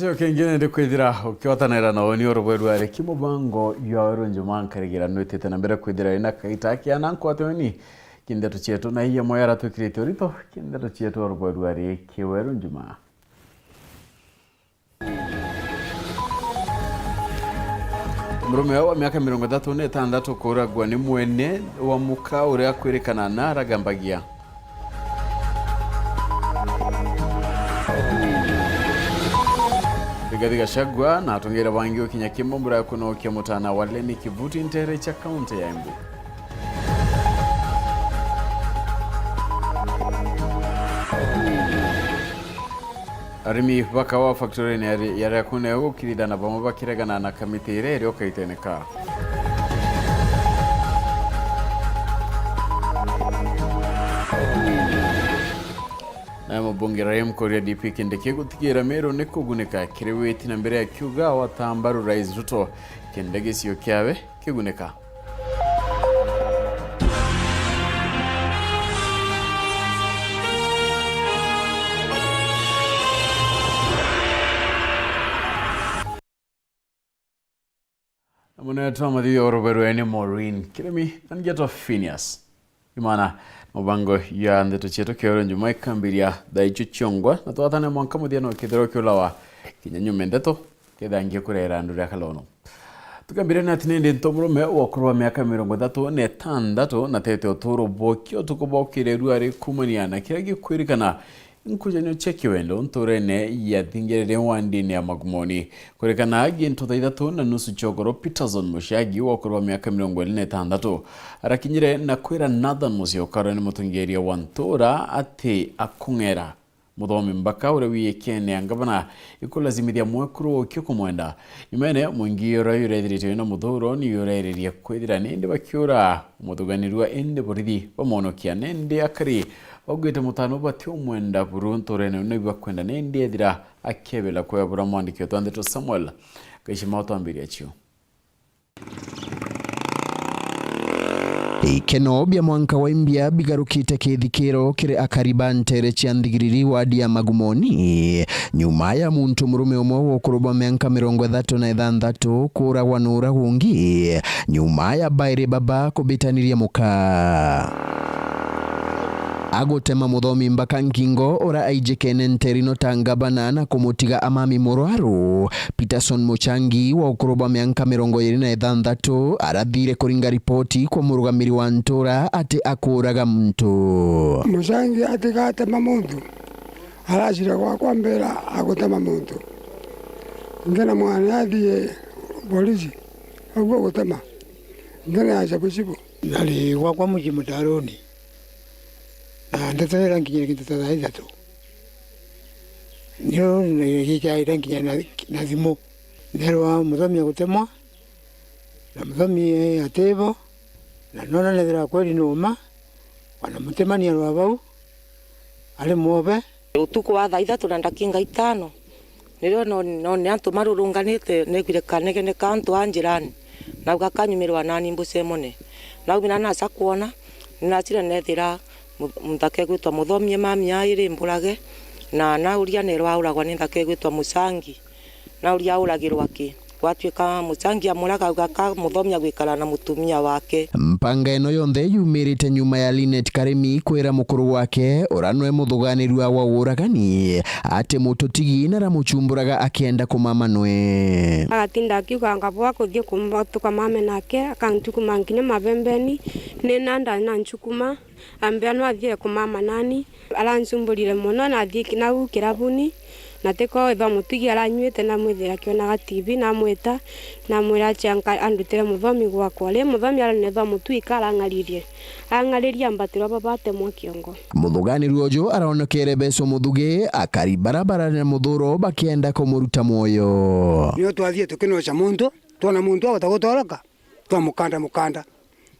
Sio kengine ndikwithira ukiwatanira na oni orobwerware kimubango yaoro njuman karigira nwetete na mbere kwithira ina kaita kia nanko atoni kindeto chetu na hiya moyara to creatorito kindeto chetu orobwerware kiwero njuma Murume wa miaka 36 kuragwa ni mwene wa muka uria kwirikana na ragambagia Rigathi Gachagua na atongira bangi okinya kimumbura kuno kiamutana wale ni kivuti ntere cha kaunti ya Embu. Arimi bakawa factory ni yari kune ukirida na bamwe bakiregana na kamiti rero kaiteneka. Na mubunge Raim Korea DP Kindiki gutigira mero nikuguneka kireweti na mbere ya kyuga watambaru Rais Ruto kindege siyo kyawe kiguneka Amuna tama di oroberu ene Maureen kiremi angeto Phineas Imana Mubango ya ndeto cheto kioro njuma ikambiria daichu chiongwa na tuwatane mwanka mudiano kidero kiulawa kinyanyume ndeto kidangie kurera nduria kalono tukambire na tinende ntomurume wakurwa miaka 36 na tete otoro bokio tukubokire ruari kumaniana kiragi kwirikana nkujanyo cheki wendo ntorene ya thingerere wandini ya magumoni kurekana agi ntotha 3 na nusu chogoro Peterson Mushagi wakurwa miaka 26 arakinyire na kwira Nathan Musyoka ni mutungeria wa Ntora ati akungera muthomi mbaka ure wiyekene angabana ikulazimithia mwekuru okyo kumwenda imene mwingi urayurethirite na muthuro ni urereria kwithira nende bakiura muthuganirwa ende borithi bamonokia nende akari ogwete mutano batyo mwenda buruntorene unegwa kwenda nende ethira akebela kwebura mwandikio twandeto Samuel kishima otambiri achio Ikeno bia mwanka wa imbia bigarukite kithikiro kire akariba ntere cia nthigiriri wadi ya Magumoni nyuma ya muntu murume umwe wo kuruba miaka 36 kuragwa nura hungi nyuma ya baire baba kubitaniria muka agotema muthomi mbaka ngingo ora aijekene nterino tangabana na kumutiga amami murwaru Peterson Muchangi wa ukuruba miaka 26 arathire kuringa ripoti kwa murugamiri wa Ntora ati akuraga muntu Muchangi atigate muntu arashira kwa mbera agotema muntu ngena mwana athie polisi agwo gotema ngena acha kusibu nali kwa muji mutaroni ndetera ngiye kitata hizo niyo hicha ngiye na zimo nero muthomi gutemwa na muthomi atebo na nona nethera kweli noma wana mutemania rwabau ale mobe utuko wa thaa 3 na ndakinga 5 nirio no ne antu marurunganite negire kanegene kantu anjirani na gakanyumirwa nani mbusemone na ubina nasa kuona ninachira nethera mthake gwitwa muthomie mami aire mburage na nauria nerwa uragwa ni thake gwitwa Muchangi nauria uragirwa ki gwatuika Muchangi amuraga gaka muthomia gwikara na mutumia wake mpanga eno yonthe yumirite nyuma ya Linet Karemi kwira mukuru wake uranwe muthuganirwa wa uragani ati mututigi na ramuchumburaga akienda kumama nwe agatinda akiuga ngabwa kuthie kumatuka mame nake akantukuma nginya mabembeni ni nanda na nchukuma ambia no athie kumama nani aranchumburire muno na athie kinau kirabuni na teko eva mutigi aranywete na mwithira kiona TV na mweta na mwira chanka andutire muthomi gwakwa le muthomi aranetha mutuika angariria mbatiro babate mwakiongo muthuganirwa ujo aronekere beso muthuge akari barabara na muthuro bakienda kumuruta moyo niyo twathie tukinocha muntu twana muntu abatagotoroka mukanda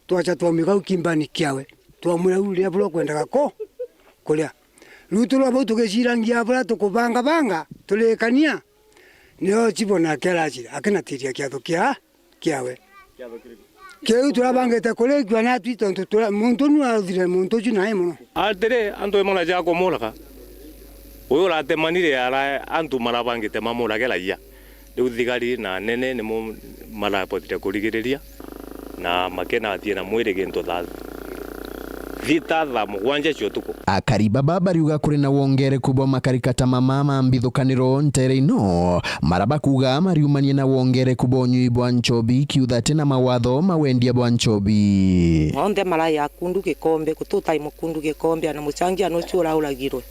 twacha twamiga ukimbani kiawe twamura ulia bro kwendaga ko kulia rutu rwa tugeshirangia bra tukubanga tulekania niyo chibona kelachira akinatiria kiatho kiawe kiu turabangete kulegwa na twito muntu nu athire muntu juna imo altere anto emona jako molaka uyu ratemanire ara antu marabangite mamuragera ya riu thigari na nene ni mo marapotire kurigiriria na makena atie na mwire gintu thita tha mugwanja ciotuko. Akaribaba bariuga kuri na wongereku bwa makarikata mamama mbithukaniro ntere-ino maraba kuga mariumanie na wongereku bwa unyui bwa nchobi kiutha tena mawatho mawendia bwa nchobi. Onde maraya kundu gikombe kututai mukundu gikombe na muchangia no ciura uragirwe.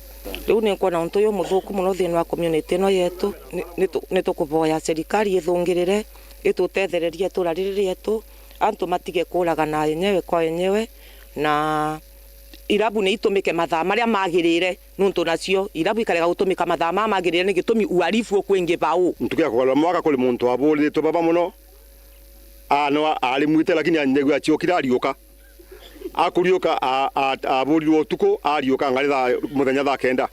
Riu ni kuona untu yo muthuku muno thini wa community no yetu ni tukuvoya serikali ithungirire itutethererie turariririe yetu antu matige kuragana yenyewe kwa yenyewe na irabu ni itumike mathaa maria magirire nuntu nacio irabu ikarega gutumika mathaa magirire ni gitumi uarifu kwingi bau ntukia kwa mwaka kuli muntu abuli to baba muno no ali mwite lakini anyegwa ciokira ariuka akuriuka abuli otuko ariuka ngalitha muthenya tha kenda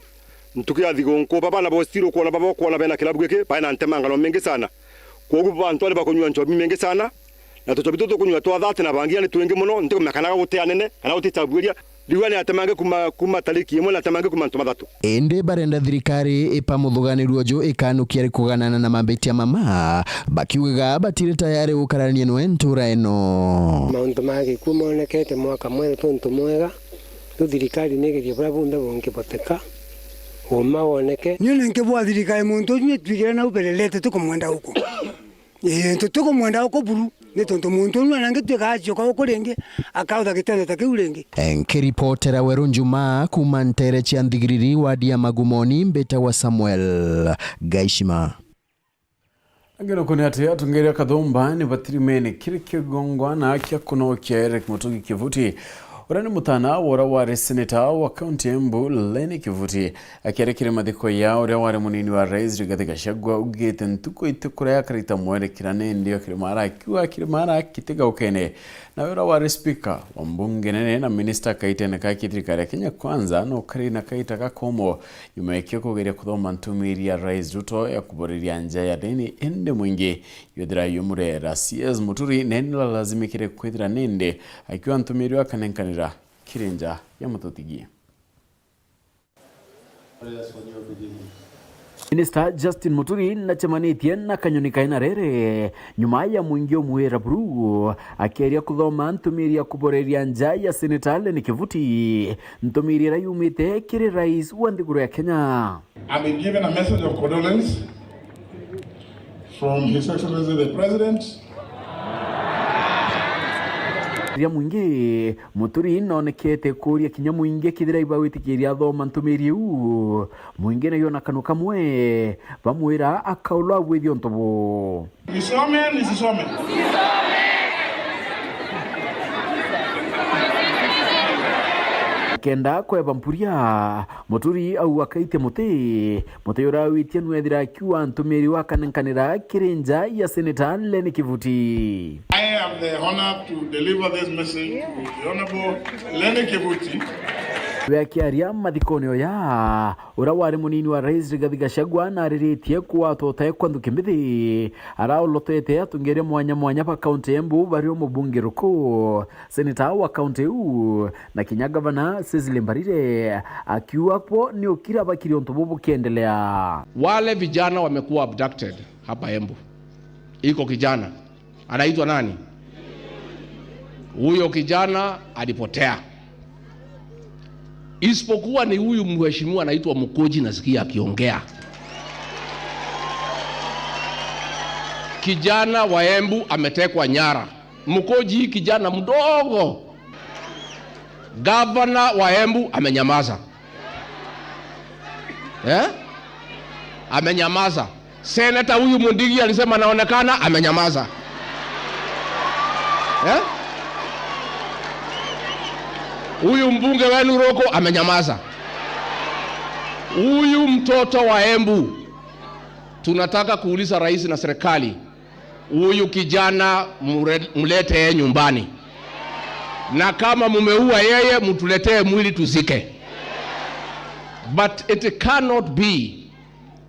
ntukia thigonko baba na bostiro kuona baba kuona bena kilabu giki baina ntemangano mengi sana kogu bantu ali bakunywa nchobi mengi sana na tuchobi tukunywa twa thati na bangia ni twingi muno ntiko mekanaga gutia nene kana gutitaburia riwani atemange kuma tariki imwe na temange kuma ntumathatu ende barenda thirikari ipamuthuganiruo jo ikanukia kuganana na mabetia mama bakiuga batire tayari gukarania no entura eno mauntu magi kumonekete mwaka mwere tuntu mwega tu thirikari negerie brabunda bonke boteka uma woneke nyine nkebwa thirikari muntu nyine twigire na ubelelete tukumwenda huko tukumwenda huko buru ni tonto muntu nwa nange twikachoka huko renge akautha gitendo takiurengi nkiripotera Weru Njuma kuma ntere cia Nthigiriri wadi ya Magumoni mbeta wa Samuel Gaishima angeno kuni ati atungeria kathumba ni batirimene kiri kigongwa na akia kuno kia Eric Mutugi Kivuti urani mutana wora wari senator wa county Embu Lenny Kivuti akiarekire mathiko ya uria wari munini wa rais Rigathi Gachagua ugite ntuko itukura ya karita mwerekirane ndio kirimara akiwa kirimara kitega ukene na wora wari speaker wa mbunge nene na minister Kaitene Thirikari ya Kenya Kwanza no Karina Kaita Gakomo nyuma ya kugeria kuthoma ntumiri ya rais Ruto ya kuboriria njia ya deni ende mwingi yodira yumurera CS Muturi nenela lazimikire kwithira nende akiwa ntumiri wa kanenkanira kirenja ya Mutotigi. Minister Justin Muturi na chamanitie na kanyoni kaina rere nyuma ya mwingi omwera buru akiaria kuthoma ntumiri ya kuboreria njia ya Senator Lenny Kivuti ntumiri ra yumite kiri rais wa nthiguru ya Kenya. I've been given a message of condolence from His Excellency the President. Ria mwingi Muturi nonekete kuria kinya mwingi kithira ibawitikiria thoma ntumiri u mwingi na yona kanu kamwe bamwira akaulwa withio ntobo Nisome kenda kweba mpuria Muturi au akaite muti ura witie nwethira kiwa ntumiri wa kanenkanira kirenja ya Senator Lenny Kivuti. I have the honor to deliver this message to the Honorable Lenny Kivuti. Wekiaria mathikoni ya ura wari munini wa rais Rigathi Gachagua na riritie kwa totae kwa ndukimbithi araolotete atungeria mwanya pa county Embu bario mubunge ruko senator wa county u na kinya governor Cecily Mbarire akiwa hapo ni ukira bakiri ontobobo kiendelea. Wale vijana wamekuwa abducted hapa Embu. Iko kijana anaitwa nani? Huyo kijana alipotea. Isipokuwa ni huyu mheshimiwa anaitwa Mukoji nasikia akiongea. Kijana wa Embu ametekwa nyara. Mukoji kijana mdogo. Governor wa Embu amenyamaza. Amenyamaza. Senator huyu Mundigi alisema anaonekana amenyamaza. Huyu mbunge wenu Roko amenyamaza. Huyu mtoto wa Embu tunataka kuuliza rais na serikali, huyu kijana mlete nyumbani, na kama mumeua yeye mtuletee mwili tuzike. But it cannot be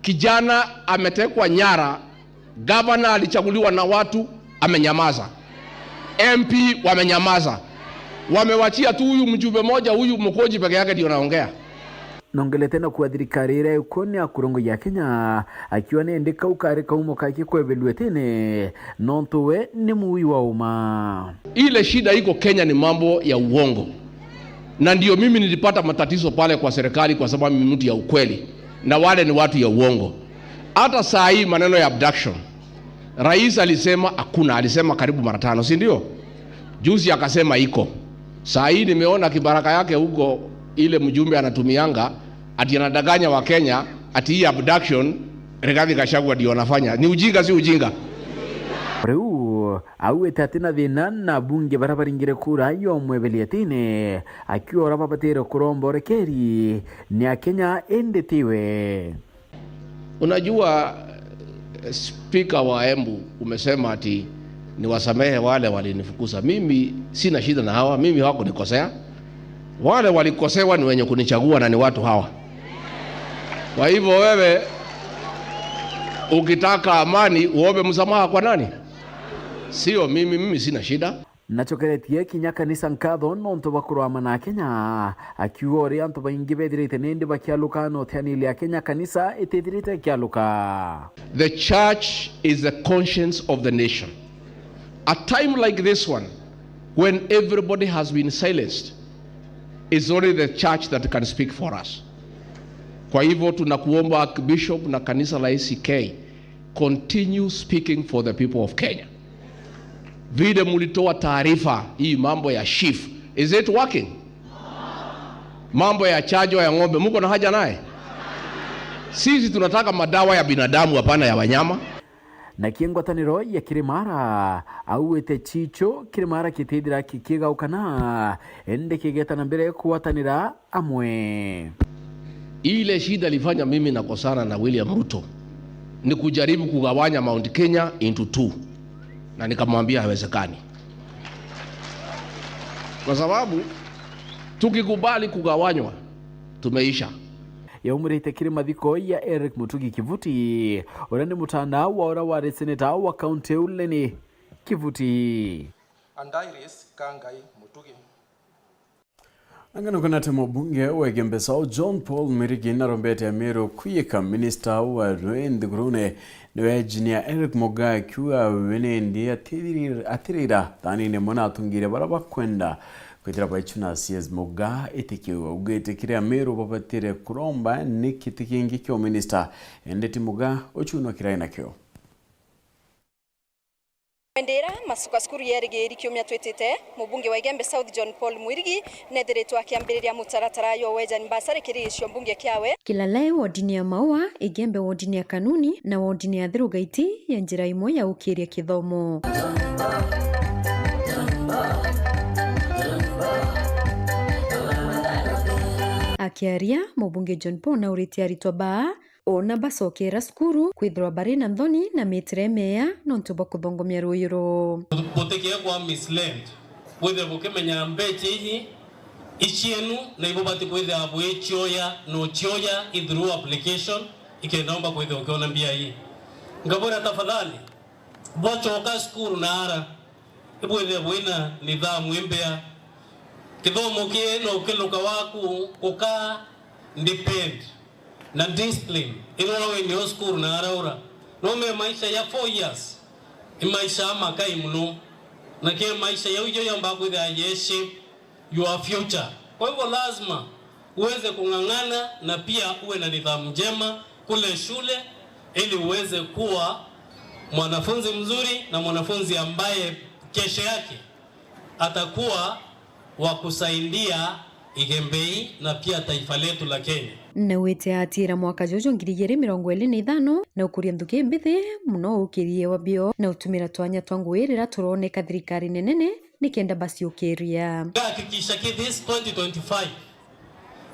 kijana ametekwa nyara, governor alichaguliwa na watu amenyamaza, MP wamenyamaza, wamewachia tu huyu mjumbe moja huyu Mukoji peke yake ndio anaongea. nongele tena kwa thirikari ira ukoni akurongo ya Kenya akiwa nendeka ukare kaumo kake kwebeluetene nontowe ni muwi wa uma. Ile shida iko Kenya ni mambo ya uongo, na ndio mimi nilipata matatizo pale kwa serikali kwa sababu mimi mtu ya ukweli na wale ni watu ya uongo. Hata saa hii maneno ya abduction, rais alisema hakuna, alisema karibu mara 5, si ndio? Juzi akasema iko. Saa hii nimeona kibaraka yake huko, ile mjumbe anatumianga ati anadanganya wa Kenya ati hii abduction Rigathi Gachagua ndio anafanya. Ni ujinga, si ujinga? Reu au etatina thina na bunge barabaringire kura yo mwebelietine akiwa rababatero kurombo rekeri ni Kenya endetiwe. Unajua speaker wa Embu umesema ati ni wasamehe wale walinifukuza. Mimi sina shida na hawa, mimi hawako nikosea. Wale walikosewa ni wenye kunichagua na ni watu hawa. Kwa hivyo wewe ukitaka amani uombe msamaha kwa nani? Sio mimi sina shida. Nachokeretie kinya kanisa nkatho nonto bakurwa mana Kenya akiwa ori anto baingi bedirite nende bakialuka no thianile ya Kenya kanisa etedirite kialuka. The church is the conscience of the nation. A time like this one, when everybody has been silenced, it's only the church that can speak for us. Kwa hivyo tunakuomba Bishop na kanisa la ACK, continue speaking for the people of Kenya. Vile mulitoa taarifa hii mambo ya SHIF, is it working? Mambo ya chajo ya ng'ombe, muko na haja naye? Sisi tunataka madawa ya binadamu, hapana ya wanyama. Na kiengwataniro ya Kirimara au ete chicho Kirimara kitidira kikiga ukana ende kigeta na mbele kuwatanira amwe. Ile shida ilifanya mimi nakosana na William Ruto ni kujaribu kugawanya Mount Kenya into 2, na nikamwambia haiwezekani, kwa sababu tukikubali kugawanywa tumeisha. Ya umurite Kirima thiko ya Eric Mutugi Kivuti urani mutanda wa ora wa seneta wa county uleni Kivuti Andairis Kangai Mutugi. Angano kuna temo bunge wa Gembesao John Paul Mwirigi na Rombete Amiro kuyeka minister wa Rwende Grune niwe engineer Eric Moga kiwa wenendi atirira tani ne mona atungire baraba kwenda kwitira baichuna CS Moga etekiwa ugetekire Amiro babatire kuromba nikitikingi kyo minister endeti Moga ochuno kiraina kyo. Endera masuka skuru yerigeri kiumia twetete mubunge wa Igembe South John Paul Mwirigi nethiritwo akiambiriria mutaratara yo wejani basari kirisho mbunge kiawe Kilalae wodini ya Maua, Igembe wodini ya Kanuni na wodini ya Thirugaiti ya njira imwe ya ukiria kithomo. Akiaria mubunge John Paul na uritiari toba ona basokera skuru kwithirwa bari na nthoni na mitire meya nontu bakuthongomia ruiro botekia kwa misled wethe bukimenya mbeche ihi ichienu na ibo bati kwethe abwe chioya no chioya through application ikenomba kwethe ukiona mbia hii ngabora tafadhali bochoka skuru na ara ibwethe bwina nidhamu imbea kithomo kieno kiluka waku uka depend na discipline inono wenye skuru na araura nome maisha ya 4 years maisha makai muno na ke maisha ya ujo ya mbaku ya shape your future. Kwa hivyo lazima uweze kung'ang'ana na pia uwe na nidhamu njema kule shule ili uweze kuwa mwanafunzi mzuri na mwanafunzi ambaye kesho yake atakuwa wa kusaidia Igembei na pia taifa letu la Kenya. Na wete atira mwaka jojo 2025 na ukuria nthuki mbithi muno ukirie wabio na utumira twanya twangwirira turoneka thirikari nenene nikenda basi ukiria. Hakikisha this 2025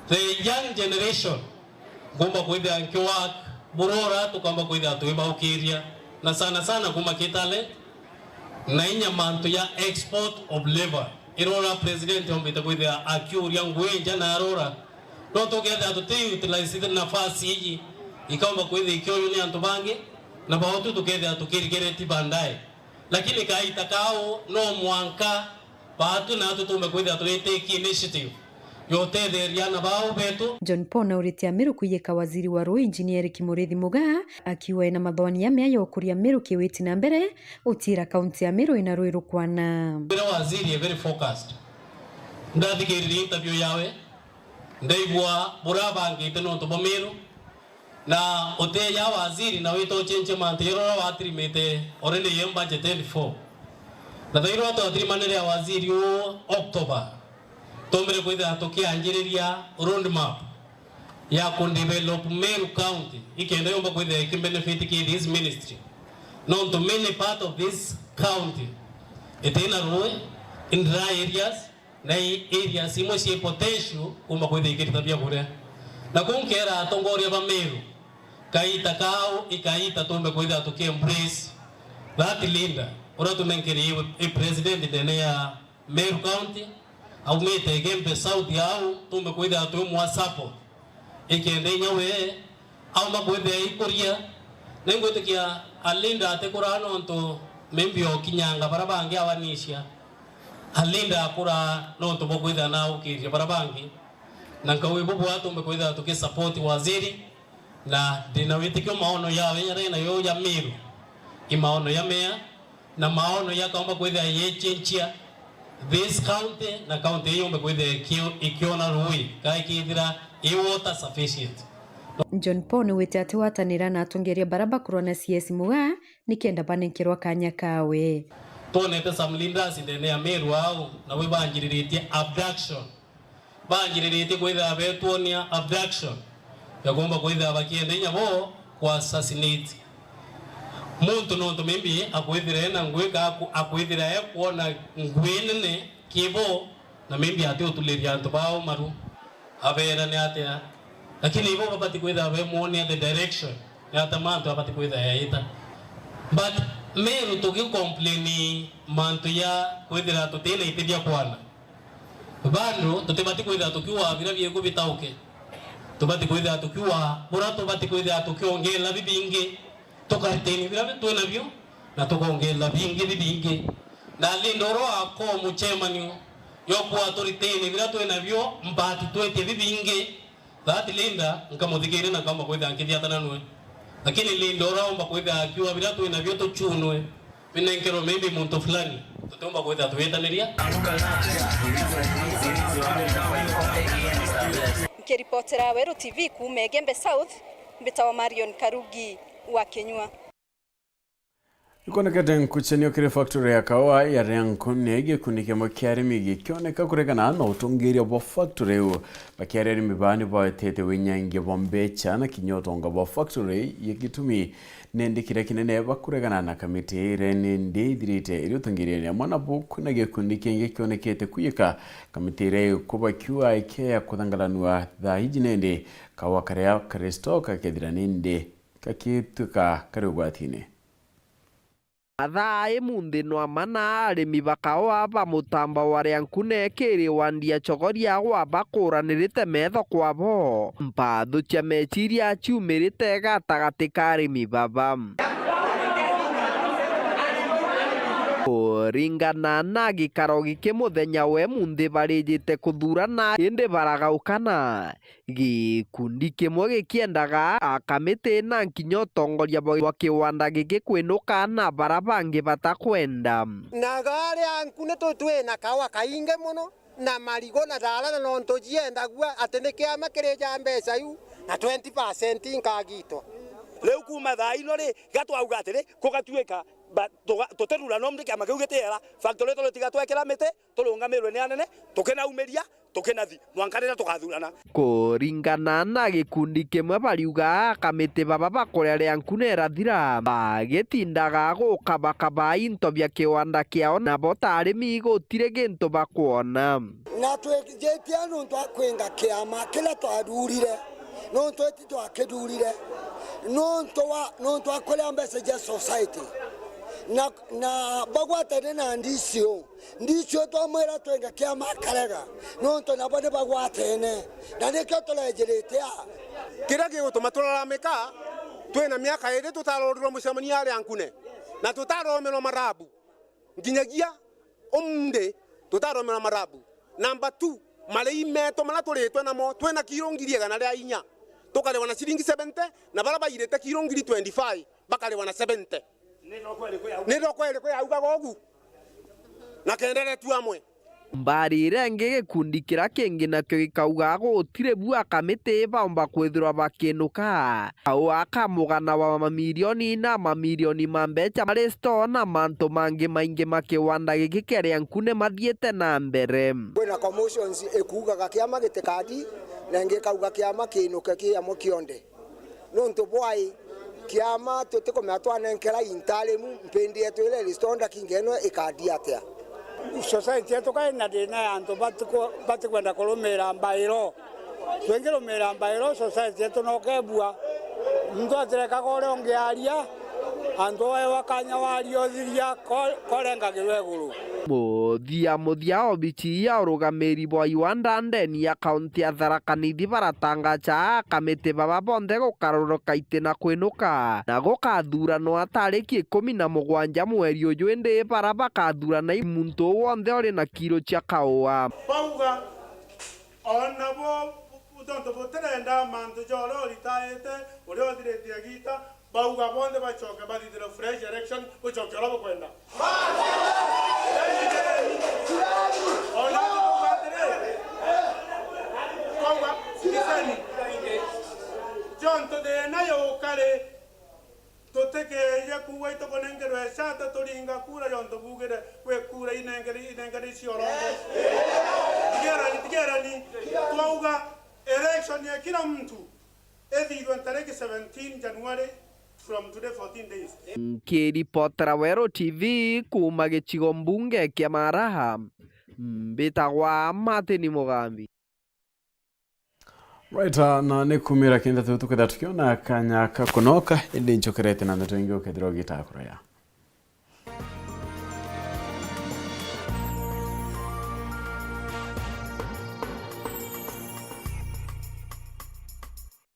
the young generation gomba kwenda nkiwa burora tukamba kwenda tuiba ukiria na sana kuma kitale na inya manto ya export of labor irora president ombita kwenda akiuria ngwenja na arora no together to utilize nafasi hii ikaomba kwenda ikioyo ni antubange na baotu together tukirigere bandaye lakini kaita kao no mwanka batu na tutume kwenda tulete initiative yote theriana bao betu. John Paul na uritia Meru kuyeka waziri wa Rui Engineer Kimurithi Mugaa akiwa ina mathoni ya meya yokuria Meru kiwiti na mbere utira kaunti ya Meru ina Rui Rukwana. Bila waziri very focused. Ndathikiriri interview yawe ndaigua burabangite no tobo Meru na ote ya waziri na wito chenche mantiro wa trimete already yem budget 24 na thairo to trimanere ya waziri o October tomere kwitha atokia anjiriria road map ya ku develop Meru County ikenda yomba kwitha ikibenefit ki this ministry non to many part of this county etena roe in dry areas na areas imo si potential kuma kwitha ikitabia kure na kunkera atongoria ba Meru kaita kao ikaita tombe kwitha atokia embrace that linda ora tumenkeri e president dene ya Meru County au mete gembe South yao tumbe kwitha atumwa support ikende nyawe au makwitha ikoria nengotekia alinda atekurano nto membio kinyanga barabangi awanisha alinda akura no to bokwitha na ukiria barabangi na kawe bubu atumbe kwitha tuke support waziri na dinawitikio maono yao yenyare na yo ya Meru imaono ya meya na maono ya kamba kwitha yechenchia this county na county hiyo mbekwitha ikiona Rui kaikithira water sufficient. John Paul ni wete ati watanira na atongeria baraba kurona CS Mugaa nikienda banekirwa kanya kawe tonete samlinda sindene ya Meru au na we banjiriritie abduction banjiriritie kwitha betuonia abduction ya gomba kwitha bakiende nyabo kwa assassinate muntu nonto mimbi akwithira na ngweka akwithira ekuona ngwinene kibo na mimbi ati utuliria antu bao maru abera ne atia lakini ibo babati kwitha be muone the direction ya tamanto abati kwitha yaita but Meru tuki complain mantu ya kwithira tutena itidia kwana bando tutebati kwitha tukiwa vira biego bitauke tubati kwitha tukiwa bora tubati kwitha tukiongela bibinge tokarteni vile tuena vyo na tokongela vingi vingi na lindoro ako muchemani yoku autoriteni vile tuena vyo mbati twete vingi that linda nkamudhikire na kamba kwenda ankidia tananwe lakini lindoro omba kwenda akiwa vile tuena vyo tochunwe binenkero maybe muntu fulani tutomba kwenda tuwetaneria Kiripotera Weru TV kume Gembe South mbitawa Marion Karugi wa Kenyua. Ikonekete nkuchenio kire factory ya kawa ya Riankune kunike mokiari migi kioneka kurekana na utungiria bo factory u bakiari mibani ba tete wenyange bombecha na kinyotonga bo factory yekitumi nende kire kinene bakurekana na kamiti rene ndedirite iri utungiria ya mwana buku nage kunike kionekete kuyika kamiti re kuba QIK ya kutangalanwa da hijinende kawa karea Kristo kakedirane kakituka karugwatine Athaa imundi no amana arimi bakaoa bamutamba wa Riankune kiri wandia chogoria gwa bakuranirite metho kwabo mpathu cia meciria ciumirite gatagati ka arimi baba kuringana na gikaro giki muthenya we mundi barijite kuthurana indi baragaukana gikundi kimwe gikiendaga akamiti na nkinyo tongoria wa kiwanda giki kwinuka na barabangi batakwenda na gari Riankune tutwina kawa kainge muno na marigo na dala na nonto jienda gwa atene kiama kireja mbeca yu na 20% nkagitwa leu kuma thaino ri gatwauga atiri kugatuika tuterura no mrike amageugetiera factory to tigatwekera mite turungamirwe ni anene tukenaumeria tukenathi mwankarira tugathurana kuringana na gikundi kimwe bariuga kamiti baba bakoria Riankune rathira bagitindaga gukabakaba into bya kiwanda kiao na bota arimi gutire gintu bakuona na twejetia nuntu akwenga kiama kila twarurire nuntu eti twakidurire nuntu akoria mbeca society na bagwatene na ndicio twamwira twenga kiama karega nonto nabo ne bagwatene na nikyo tulejerete kira gigutuma turaramika twina miaka iri tutarorirwo mucemania ya Riankune na tutaromerwo marabu nginyagia umde tutaromerwo marabu number 2 marei meto mara turitwe namo twena kiro ngiri igana ria inya tukarewa na ciringi 70 na bara bairete kiro ngiri 25 bakarewa na 70 ni ndoko iri auga gogu na kendere tu amwe mbarire nge gikundi kiria kingi nakio gikauga gutire bua kamite baomba kwithirwa bakinuka au akamugana wa mamilioni na mamilioni ma mbeca mari store na mantu mangi maingi makiwanda giki kiria nkune mathiete na mbere kwina commotions ekugaga kiama gitikadi na nge kauga kiama kinuke kiamo kionde nonto bwai kiama tutiko atwana nkera intalemu mpendi yetu ile listonda kingeno ikadi atia society yetu kaina dina yantu batikwenda kurumira mbairo twengirumira mbairo society yetu no kebua mtu atireka kore ongiaria andu ayo wakanya wario thiria korenga girweguru muthia obichi ya urugamiri bwa Iwanda ndeni ya kaunti ya Tharaka Nithi baratangacha kamite baba bonde gukaruruka itina kwinuka na gukathurano atariki 17 mweri uyu indi bara bakathurana muntu wothe uri na kiro cia kaua bauga ona bo utonto boterenda mantu jolo ritaete uri othirite gita bauga bonde bachoke bathithire fresh election guchokera bokwenda John to de na yo kare to teke ya kuwa to konengero esata to ringa kura John to bugere we kura inengeri siorongo tigera ni tuauga election ya kila mtu ethigwa tarehe 17 January from today 14 days. Kiripotera Wero TV kuma gicigo mbunge kia Maraha mbitagwa Martin Mugambi. Right, na nikumira kinda tukitha tukiona kanya kakunoka indi nchokerete na ndeto ingi ukethira gitakura ya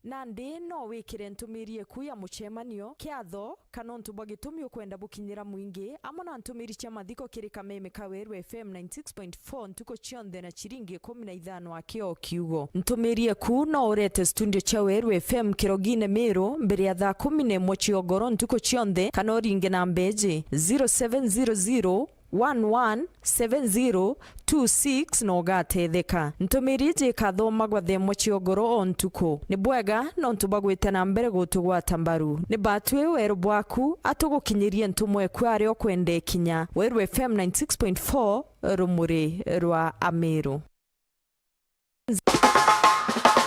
nandi no wikire ntumirie ku ya muchemanio kiatho kana ntubwa gitumi ukwenda bukinyira mwingi amona ntumiri cia mathiko kiri Kameme Kaweru FM 96.4 ntuko chionde na chiringi 15 akio kiugo ntumirie ku no urete studio cha Weru FM kirogine Meru mbere ya thaa 11 chiogoro ntuko chionde kana uringe na mbeji 0700 117026 no gatetheka ntumirije kathoma gwa themo chiogoro ontuko ni bwega no ntubagwite na mbere gutugwata mbaru ni batwe Weru bwaku atugukinyirie ntumwe kwari okwende kinya Weru FM 96.4 rumuri rwa Ameru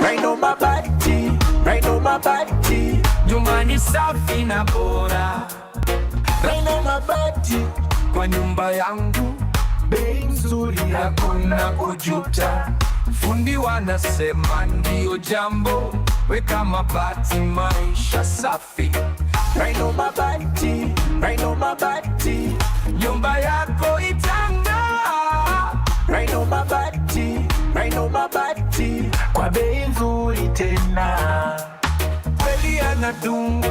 Right on my body, nyumbani safi na bora. Right on my body, kwa nyumba yangu bei nzuri, hakuna kujuta. Fundi wanasema ndio jambo, weka mabati maisha safi. Right on my body, nyumba yako itang'aa. Right on my body, kwa bei nzuri tena. Kweli anadumu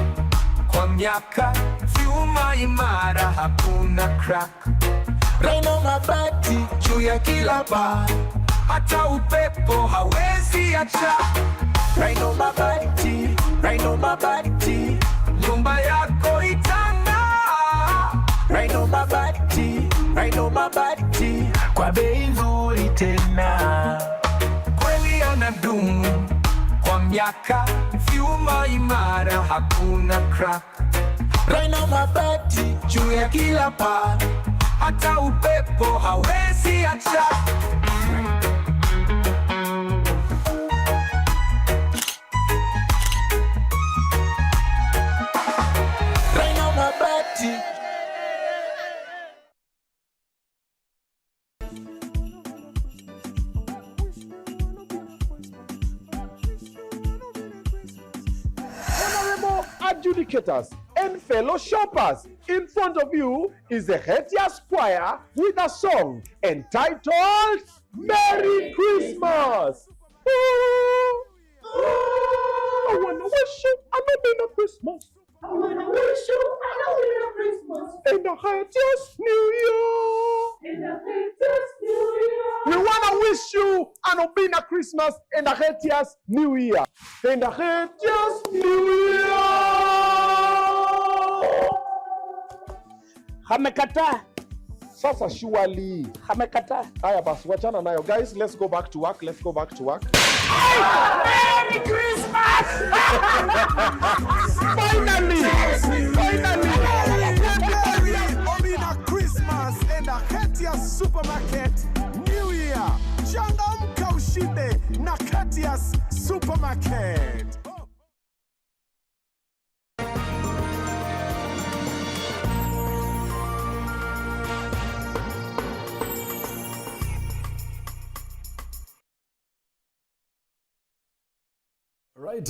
kwa miaka, vyuma imara, hakuna crack. Right on my body, juu ya kila bar, hata upepo hawezi acha. Right on my body, nyumba yako itang'aa. Right on my body, kwa bei nzuri tena. Kweli anadumu kwa miaka, vyuma imara, hakuna crack. Right on my body, juu ya kila paa, hata upepo hawezi acha. Right on my body. Honorable adjudicators and fellow shoppers, in front of you is the Hetias Choir with a song entitled Merry Christmas. I wanna wish you a Merry Christmas. I wanna wish you a Merry Christmas. And a Hetias New Year. We wanna wish wish you an Obina Christmas and a Hetias New Year. And a Hetias New Year. Hamekata. Sasa surely. Hamekata. Haya basi, wachana nayo. Guys, let's go back to work. Let's go back to work. Merry Christmas! Finally! Finally! Obina Christmas and a Hetias Supermarket New Year. Changamka ushinde na Hetias Supermarket. Right,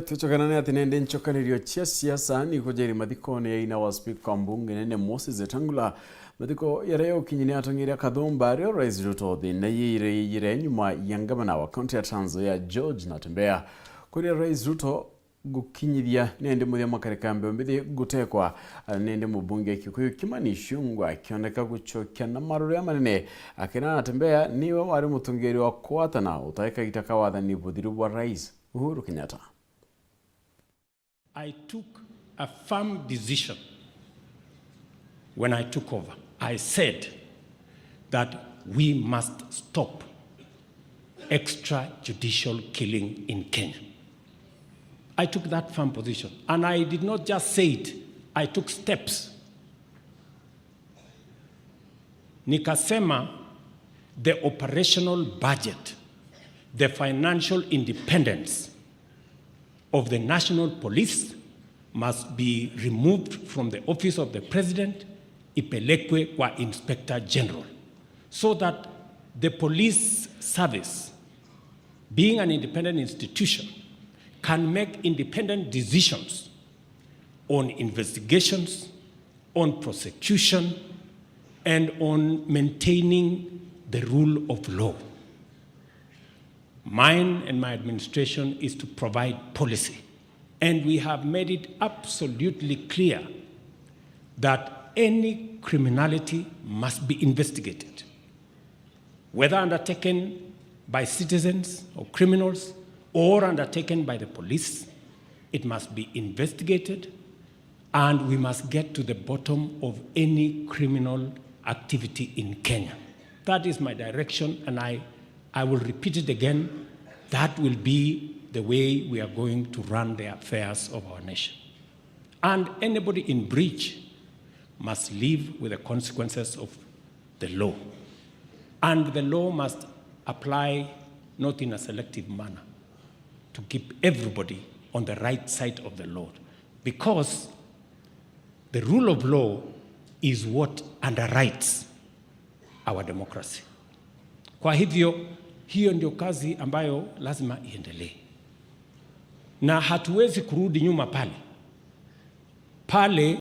tuchokanane ati nende nchokanirio chia siasa ni kujeri mathikoni ya ina wa speaker mbunge nene Moses Wetangula mathiko yareo kinyini atongiria kathumba rio Rais Ruto thina yire nyuma ya ngavana wa kaunti ya Trans Nzoia George Natembeya kuria Rais Ruto gukinyithia nende muthia makarikambe mbithi gutekwa nende mubunge Kikuyu Kimani Ichung'wah akioneka guchokia na maruru ya manene akina Natembeya niwe wari mutungiri wa kwatana utaika itaka wathani buthiru wa Rais Uhuru Kenyatta. I took a firm decision when I took over. I said that we must stop extrajudicial killing in Kenya. I took that firm position, and I did not just say it, I took steps. Nikasema the operational budget, the financial independence of the National Police must be removed from the office of the President, ipelekwe kwa Inspector General, so that the police service, being an independent institution, can make independent decisions on investigations, on prosecution, and on maintaining the rule of law. Mine and my administration is to provide policy. And we have made it absolutely clear that any criminality must be investigated, whether undertaken by citizens or criminals or undertaken by the police. It must be investigated, and we must get to the bottom of any criminal activity in Kenya. That is my direction, and I will repeat it again. That will be the way we are going to run the affairs of our nation. And anybody in breach must live with the consequences of the law. And the law must apply not in a selective manner, to keep everybody on the right side of the law. Because the rule of law is what underwrites our democracy. Kwa hivyo, hiyo ndio kazi ambayo lazima iendelee. Na hatuwezi kurudi nyuma pale.